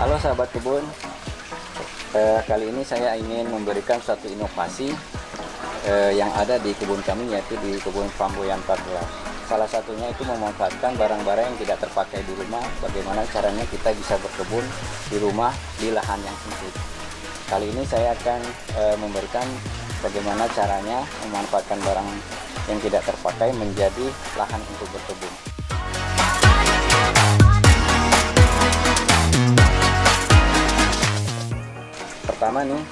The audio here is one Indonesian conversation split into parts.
Halo sahabat kebun, kali ini saya ingin memberikan suatu inovasi yang ada di kebun kami, yaitu di kebun Flamboyan 14. Salah satunya itu memanfaatkan barang-barang yang tidak terpakai di rumah. Bagaimana caranya kita bisa berkebun di rumah di lahan yang sempit. Kali ini saya akan memberikan bagaimana caranya memanfaatkan barang yang tidak terpakai menjadi lahan untuk berkebun. Pertama nih,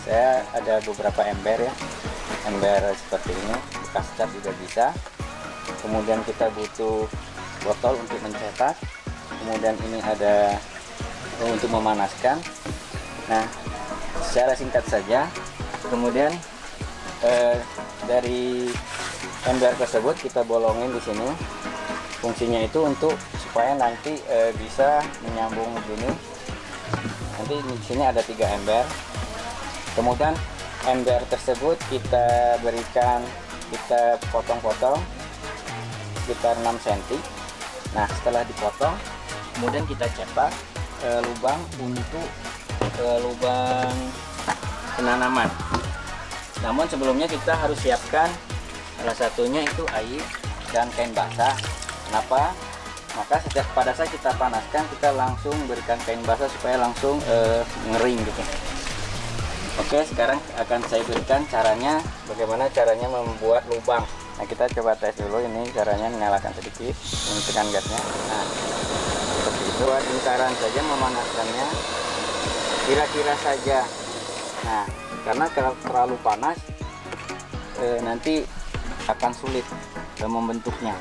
saya ada beberapa ember ya, ember seperti ini, bekas cat juga bisa. Kemudian kita butuh botol untuk mencetak. Kemudian ini ada untuk memanaskan. Nah, secara singkat saja. Kemudian dari ember tersebut kita bolongin di sini. Fungsinya itu untuk supaya nanti bisa menyambung begini. Nanti di sini ada 3 ember. Kemudian ember tersebut kita berikan, kita potong-potong sekitar 6 cm. Nah, setelah dipotong, kemudian kita cetak lubang untuk lubang penanaman. Namun sebelumnya kita harus siapkan salah satunya itu air dan kain basah. Kenapa? Maka pada saat kita panaskan, kita langsung berikan kain basah supaya langsung ngering gitu. Oke, sekarang akan saya berikan caranya, bagaimana caranya membuat lubang. Nah, kita coba tes dulu. Ini caranya, nyalakan sedikit, tekan gasnya. Nah, seperti itu. Buat lingkaran saja memanaskannya, kira-kira saja. Nah, karena kalau terlalu panas nanti akan sulit membentuknya.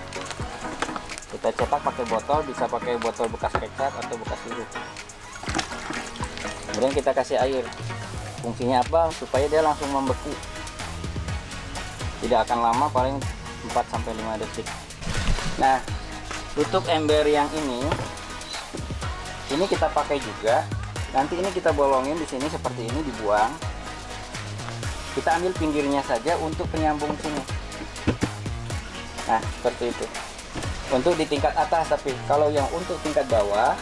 Kita cetak pakai botol, bisa pakai botol bekas kecap atau bekas sirup. Kemudian kita kasih air. Fungsinya apa? Supaya dia langsung membeku. Tidak akan lama, paling 4-5 detik. Nah, tutup ember yang ini kita pakai juga. Nanti ini kita bolongin di sini seperti ini, dibuang. Kita ambil pinggirnya saja untuk penyambung sini. Nah, seperti itu. Untuk di tingkat atas, tapi kalau yang untuk tingkat bawah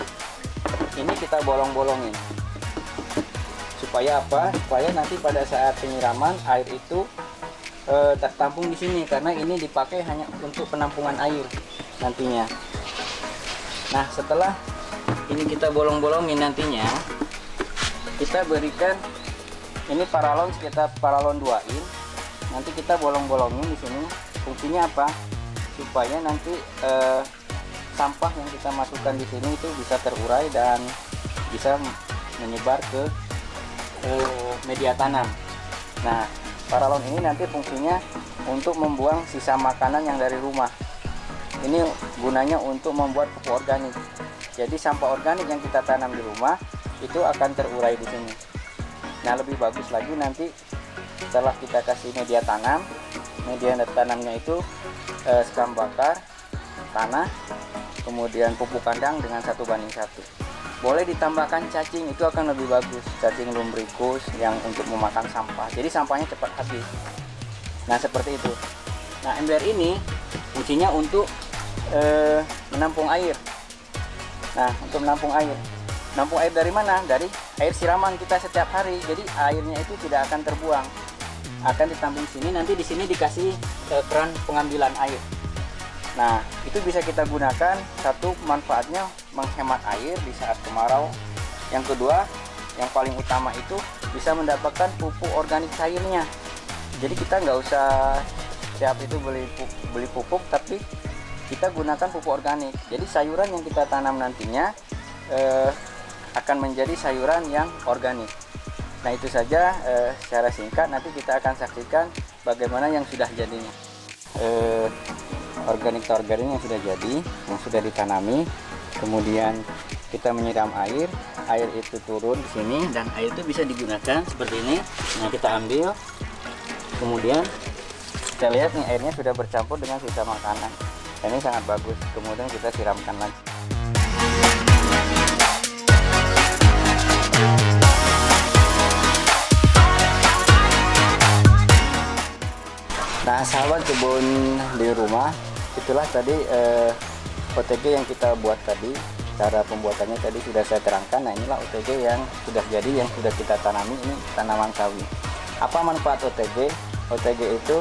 ini kita bolong-bolongin. Supaya apa? Supaya nanti pada saat penyiraman air itu tertampung di sini, karena ini dipakai hanya untuk penampungan air nantinya. Nah, setelah ini kita bolong-bolongin, nantinya kita berikan ini paralon, sekitar paralon 2 in. Nanti kita bolong-bolongin di sini. Fungsinya apa? Supaya nanti sampah yang kita masukkan di sini itu bisa terurai dan bisa menyebar ke media tanam. Nah, paralon ini nanti fungsinya untuk membuang sisa makanan yang dari rumah. Ini gunanya untuk membuat pupuk organik. Jadi sampah organik yang kita tanam di rumah itu akan terurai di sini. Nah, lebih bagus lagi nanti setelah kita kasih media tanam, media tanamnya itu sekam bakar, tanah, kemudian pupuk kandang dengan 1:1. Boleh ditambahkan cacing, itu akan lebih bagus, cacing lumbricus yang untuk memakan sampah, jadi sampahnya cepat habis. Nah, seperti itu. Nah, ember ini fungsinya untuk menampung air. Nah, untuk menampung air. Menampung air dari mana? Dari air siraman kita setiap hari, jadi airnya itu tidak akan terbuang, akan ditampung di sini. Nanti di sini dikasih keran pengambilan air. Nah, itu bisa kita gunakan. Satu, manfaatnya menghemat air di saat kemarau. Yang kedua, yang paling utama itu bisa mendapatkan pupuk organik cairnya. Jadi kita nggak usah setiap itu beli pupuk, tapi kita gunakan pupuk organik. Jadi sayuran yang kita tanam nantinya akan menjadi sayuran yang organik. Nah, itu saja secara singkat. Nanti kita akan saksikan bagaimana yang sudah jadinya. Organik yang sudah jadi, yang sudah ditanami. Kemudian kita menyiram air itu turun di sini, dan air itu bisa digunakan seperti ini. Nah, kita ambil, kemudian kita lihat nih airnya sudah bercampur dengan sisa makanan. Ini sangat bagus. Kemudian kita siramkan lagi. Nah, sahabat kebun di rumah, itulah tadi OTG yang kita buat tadi. Cara pembuatannya tadi sudah saya terangkan. Nah, inilah OTG yang sudah jadi, yang sudah kita tanami. Ini tanaman sawi. Apa manfaat OTG? OTG itu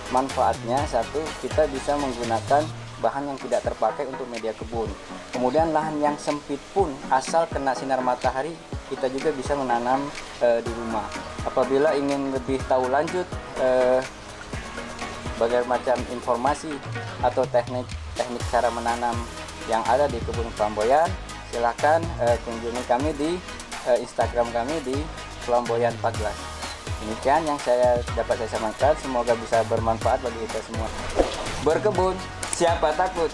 manfaatnya satu, kita bisa menggunakan bahan yang tidak terpakai untuk media kebun. Kemudian lahan yang sempit pun asal kena sinar matahari kita juga bisa menanam di rumah. Apabila ingin lebih tahu lanjut berbagai macam informasi atau teknik cara menanam yang ada di kebun Flamboyan, silahkan kunjungi kami di Instagram kami di Flamboyan 14. Demikian yang dapat saya sampaikan, semoga bisa bermanfaat bagi kita semua. Berkebun, siapa takut?